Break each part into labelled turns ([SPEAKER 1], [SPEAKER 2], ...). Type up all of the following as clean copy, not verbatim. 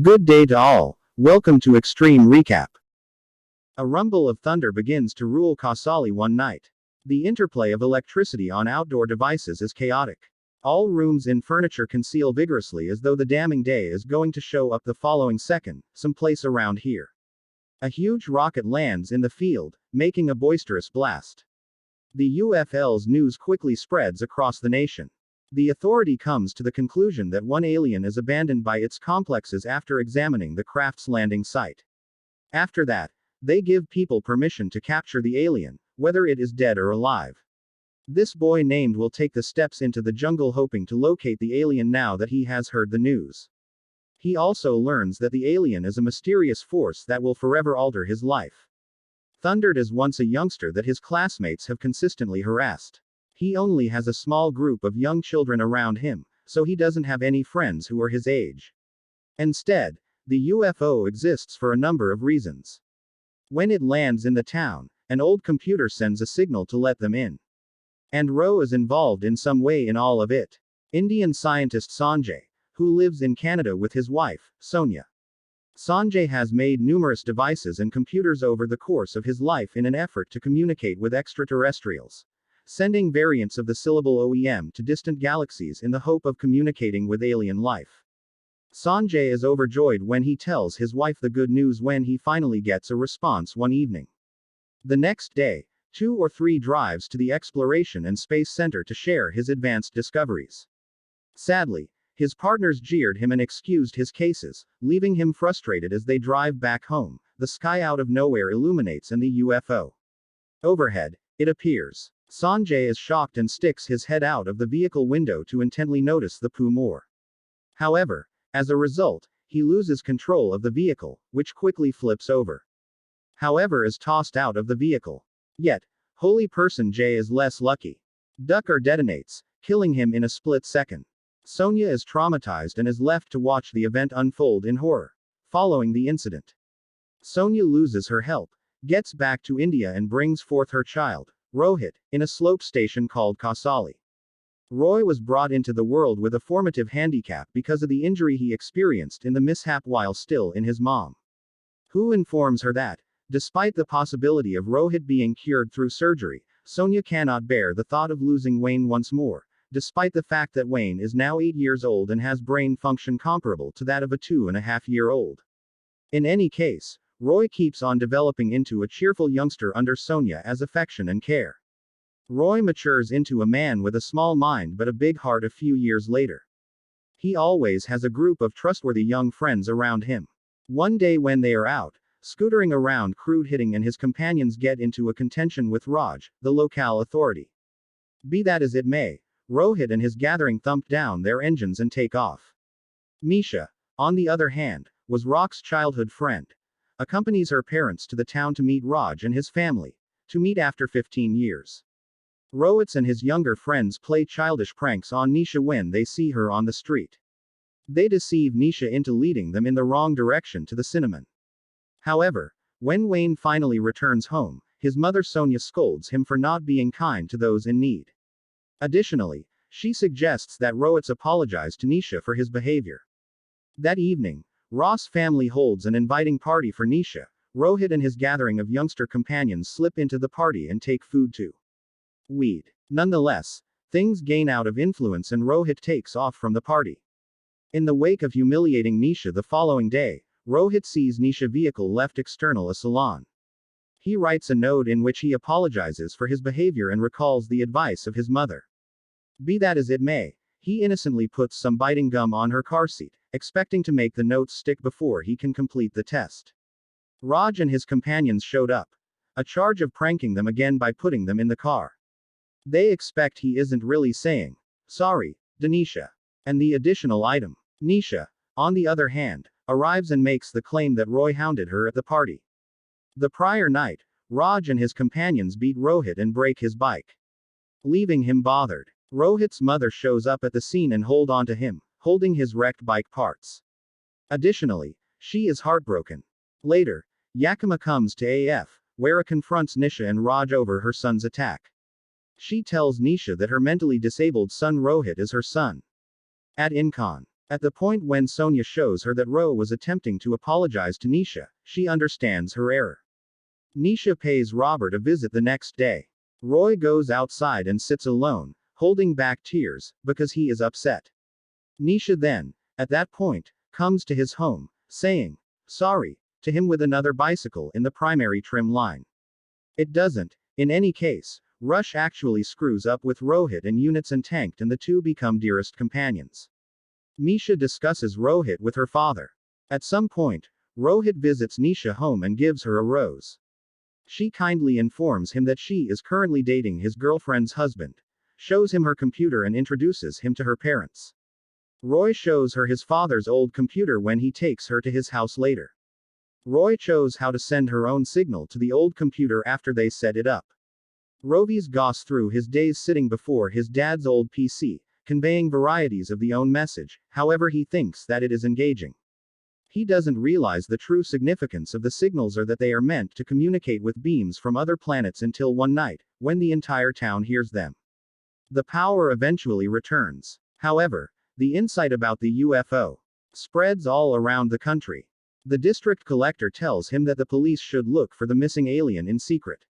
[SPEAKER 1] Good day to all. Welcome to Extreme Recap. A rumble of thunder begins to rule Kausali one night. The interplay of electricity on outdoor devices is chaotic. All rooms in furniture conceal vigorously as though the damning day is going to show up the following second, someplace around here. A huge rocket lands in the field, making a boisterous blast. The UFL's news quickly spreads across the nation. The authority comes to the conclusion that one alien is abandoned by its complexes after examining the craft's landing site. After that, they give people permission to capture the alien, whether it is dead or alive. This boy named will take the steps into the jungle hoping to locate the alien now that he has heard the news. He also learns that the alien is a mysterious force that will forever alter his life. Thundered is once a youngster that his classmates have consistently harassed. He only has a small group of young children around him, so he doesn't have any friends who are his age. Instead, the UFO exists for a number of reasons. When it lands in the town, an old computer sends a signal to let them in. And Ro is involved in some way in all of it. Indian scientist Sanjay, who lives in Canada with his wife, Sonia. Sanjay has made numerous devices and computers over the course of his life in an effort to communicate with extraterrestrials, sending variants of the syllable OEM to distant galaxies in the hope of communicating with alien life. Sanjay is overjoyed when he tells his wife the good news when he finally gets a response one evening. The next day, 2 or 3 drives to the Exploration and Space Center to share his advanced discoveries. Sadly, his partners jeered him and excused his cases, leaving him frustrated as they drive back home. The sky out of nowhere illuminates and the UFO. Overhead, it appears. Sanjay is shocked and sticks his head out of the vehicle window to intently notice the poo more. However, as a result, he loses control of the vehicle, which quickly flips over. However, is tossed out of the vehicle. Yet, holy person J is less lucky. Ducker detonates, killing him in a split second. Sonia is traumatized and is left to watch the event unfold in horror. Following the incident, Sonia loses her help, gets back to India and brings forth her child, Rohit, in a slope station called Kausali. Roy was brought into the world with a formative handicap because of the injury he experienced in the mishap while still in his mom. Who informs her that, despite the possibility of Rohit being cured through surgery, Sonia cannot bear the thought of losing Wayne once more, despite the fact that Wayne is now 8 years old and has brain function comparable to that of a 2.5-year-old. In any case, Roy keeps on developing into a cheerful youngster under Sonia as affection and care. Roy matures into a man with a small mind but a big heart a few years later. He always has a group of trustworthy young friends around him. One day when they are out, scootering around crude hitting and his companions get into a contention with Raj, the locale authority. Be that as it may, Rohit and his gathering thump down their engines and take off. Misha, on the other hand, was Rock's childhood friend. Accompanies her parents to the town to meet Raj and his family, to meet after 15 years. Rohit and his younger friends play childish pranks on Nisha when they see her on the street. They deceive Nisha into leading them in the wrong direction to the cinnamon. However, when Wayne finally returns home, his mother Sonia scolds him for not being kind to those in need. Additionally, she suggests that Rohit apologize to Nisha for his behavior. That evening, Ross' family holds an inviting party for Nisha. Rohit and his gathering of youngster companions slip into the party and take food too. Weed. Nonetheless, things gain out of influence and Rohit takes off from the party. In the wake of humiliating Nisha the following day, Rohit sees Nisha's vehicle left external a salon. He writes a note in which he apologizes for his behavior and recalls the advice of his mother. Be that as it may, he innocently puts some biting gum on her car seat, expecting to make the notes stick before he can complete the test. Raj and his companions showed up. A charge of pranking them again by putting them in the car. They expect he isn't really saying, "Sorry, Denisha." And the additional item. Nisha, on the other hand, arrives and makes the claim that Roy hounded her at the party. The prior night, Raj and his companions beat Rohit and break his bike, leaving him bothered. Rohit's mother shows up at the scene and hold on to him, holding his wrecked bike parts. Additionally, she is heartbroken. Later, Yakima comes to AF, where confronts Nisha and Raj over her son's attack. She tells Nisha that her mentally disabled son Rohit is her son. At Incon, At the point when Sonia shows her that Ro was attempting to apologize to Nisha, she understands her error. Nisha pays Robert a visit the next day. Roy goes outside and sits alone, holding back tears, because he is upset. Nisha then, at that point, comes to his home, saying, sorry, to him with another bicycle in the primary trim line. It doesn't. In any case, Rush actually screws up with Rohit and units and tanked and the two become dearest companions. Nisha discusses Rohit with her father. At some point, Rohit visits Nisha home and gives her a rose. She kindly informs him that she is currently dating his girlfriend's husband, shows him her computer and introduces him to her parents. Roy shows her his father's old computer when he takes her to his house later. Roy shows how to send her own signal to the old computer after they set it up. Rovi's goes through his days sitting before his dad's old PC, conveying varieties of the own message, however he thinks that it is engaging. He doesn't realize the true significance of the signals or that they are meant to communicate with beams from other planets until one night, when the entire town hears them. The power eventually returns. However, the insight about the UFO spreads all around the country. The district collector tells him that the police should look for the missing alien in secret.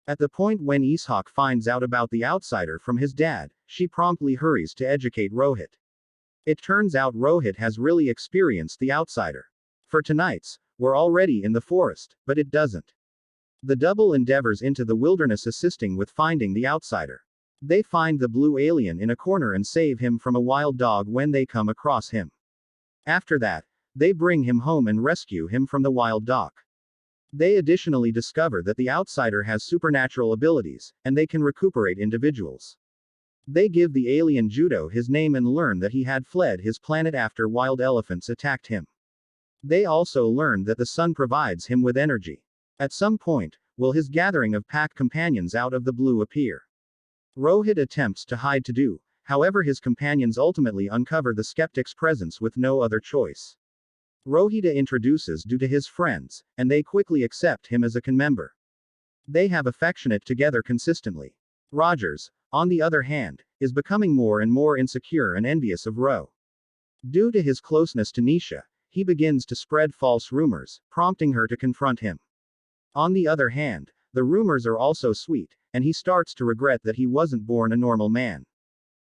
[SPEAKER 1] At the point when Ishak finds out about the outsider from his dad, she promptly hurries to educate Rohit. It turns out Rohit has really experienced the outsider. For tonight's, we're already in the forest, but it doesn't. The double endeavors into the wilderness assisting with finding the outsider. They find the blue alien in a corner and save him from a wild dog when they come across him. After that, they bring him home and rescue him from the wild dog. They additionally discover that the outsider has supernatural abilities, and they can recuperate individuals. They give the alien Judo his name and learn that he had fled his planet after wild elephants attacked him. They also learn that the sun provides him with energy. At some point, will his gathering of pack companions out of the blue appear? Rohit attempts to hide to do, however his companions ultimately uncover the skeptic's presence with no other choice. Rohita introduces Du to his friends, and they quickly accept him as a con member. They have affectionate together consistently. Rogers, on the other hand, is becoming more and more insecure and envious of Ro. Due to his closeness to Nisha, he begins to spread false rumors, prompting her to confront him. On the other hand, the rumors are also sweet, and he starts to regret that he wasn't born a normal man.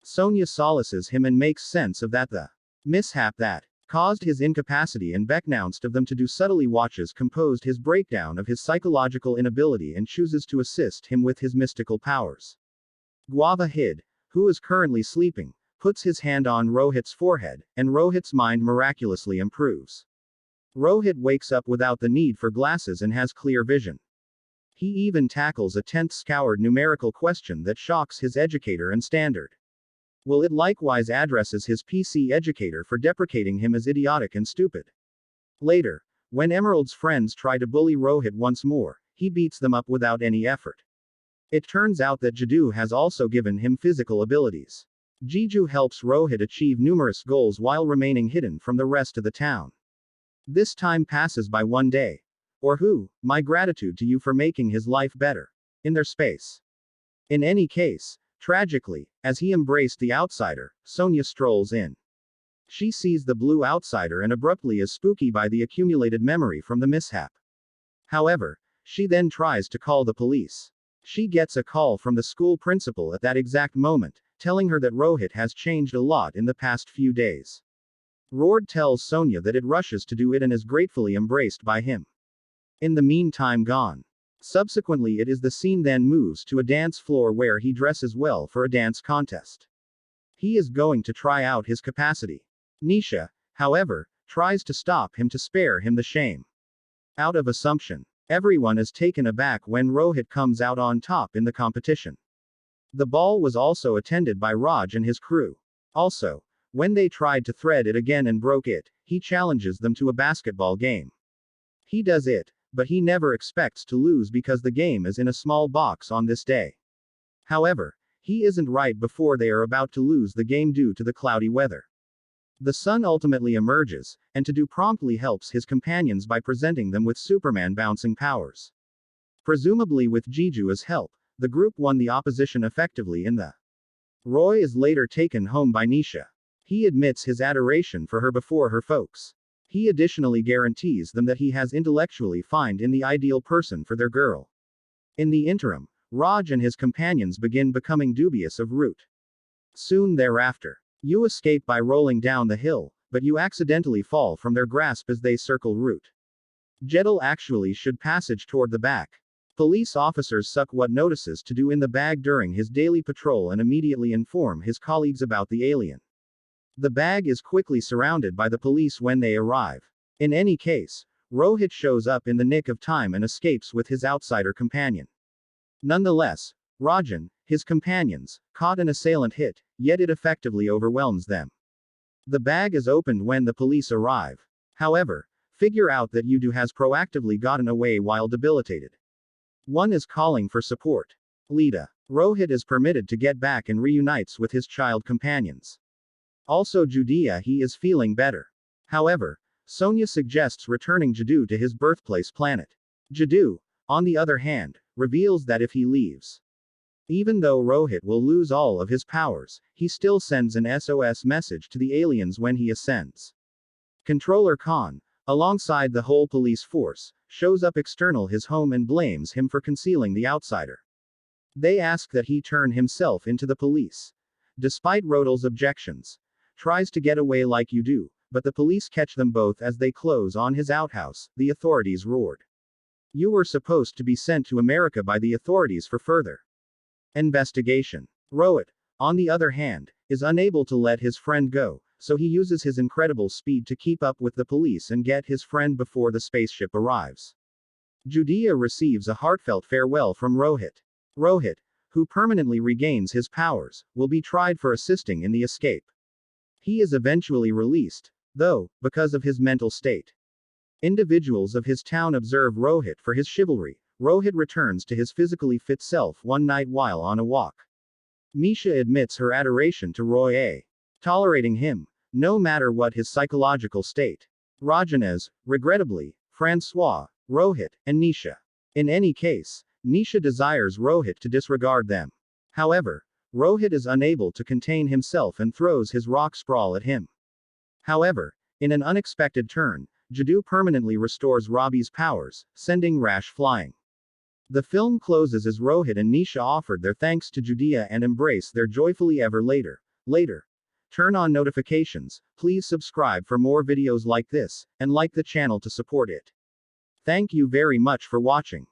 [SPEAKER 1] Sonia solaces him and makes sense of that the mishap that caused his incapacity and beknounced of them to do subtly watches composed his breakdown of his psychological inability and chooses to assist him with his mystical powers. Guava Hid, who is currently sleeping, puts his hand on Rohit's forehead, and Rohit's mind miraculously improves. Rohit wakes up without the need for glasses and has clear vision. He even tackles a 10th scoured numerical question that shocks his educator and standard. Will it likewise addresses his PC educator for deprecating him as idiotic and stupid. Later, when Emerald's friends try to bully Rohit once more, he beats them up without any effort. It turns out that Jadu has also given him physical abilities. Jiju helps Rohit achieve numerous goals while remaining hidden from the rest of the town. This time passes by one day. Or who, my gratitude to you for making his life better. In their space. In any case, tragically, as he embraced the outsider, Sonia strolls in. She sees the blue outsider and abruptly is spooky by the accumulated memory from the mishap. However, she then tries to call the police. She gets a call from the school principal at that exact moment, telling her that Rohit has changed a lot in the past few days. Rord tells Sonia that it rushes to do it and is gratefully embraced by him. In the meantime gone. Subsequently it is the scene then moves to a dance floor where he dresses well for a dance contest. He is going to try out his capacity. Nisha, however, tries to stop him to spare him the shame. Out of assumption. Everyone is taken aback when Rohit comes out on top in the competition. The ball was also attended by Raj and his crew. Also, when they tried to thread it again and broke it, he challenges them to a basketball game. He does it, but he never expects to lose because the game is in a small box on this day. However, he isn't right before they are about to lose the game due to the cloudy weather. The sun ultimately emerges, and Tadu promptly helps his companions by presenting them with Superman bouncing powers. Presumably with Jiju's help, the group won the opposition effectively in the. Roy is later taken home by Nisha. He admits his adoration for her before her folks. He additionally guarantees them that he has intellectually found in the ideal person for their girl. In the interim, Raj and his companions begin becoming dubious of route. Soon thereafter, you escape by rolling down the hill, but you accidentally fall from their grasp as they circle route. Jedel actually should passage toward the back. Police officers suck what notices to do in the bag during his daily patrol and immediately inform his colleagues about the alien. The bag is quickly surrounded by the police when they arrive. In any case, Rohit shows up in the nick of time and escapes with his outsider companion. Nonetheless, Rajan, his companions, caught an assailant hit, yet it effectively overwhelms them. The bag is opened when the police arrive. However, figure out that Udo has proactively gotten away while debilitated. One is calling for support. Lita. Rohit is permitted to get back and reunites with his child companions. Also Judea he is feeling better. However, Sonia suggests returning Jadu to his birthplace planet. Jadu, on the other hand, reveals that if he leaves, even though Rohit will lose all of his powers, he still sends an SOS message to the aliens when he ascends. Controller Khan, alongside the whole police force, shows up external his home and blames him for concealing the outsider. They ask that he turn himself into the police. Despite Rodal's objections, tries to get away like you do, but the police catch them both as they close on his outhouse. The authorities roared. You were supposed to be sent to America by the authorities for further investigation. Rohit, on the other hand, is unable to let his friend go, so he uses his incredible speed to keep up with the police and get his friend before the spaceship arrives. Judea receives a heartfelt farewell from Rohit. Rohit, who permanently regains his powers, will be tried for assisting in the escape. He is eventually released, though, because of his mental state. Individuals of his town observe Rohit for his chivalry. Rohit returns to his physically fit self one night while on a walk. Misha admits her adoration to Roy, tolerating him, no matter what his psychological state. Rajanez, regrettably, Francois, Rohit, and Nisha. In any case, Nisha desires Rohit to disregard them. However, Rohit is unable to contain himself and throws his rock sprawl at him. However, in an unexpected turn, Jadu permanently restores Robbie's powers, sending Rash flying. The film closes as Rohit and Nisha offered their thanks to Judea and embrace their joyfully ever later. Turn on notifications, please subscribe for more videos like this, and like the channel to support it. Thank you very much for watching.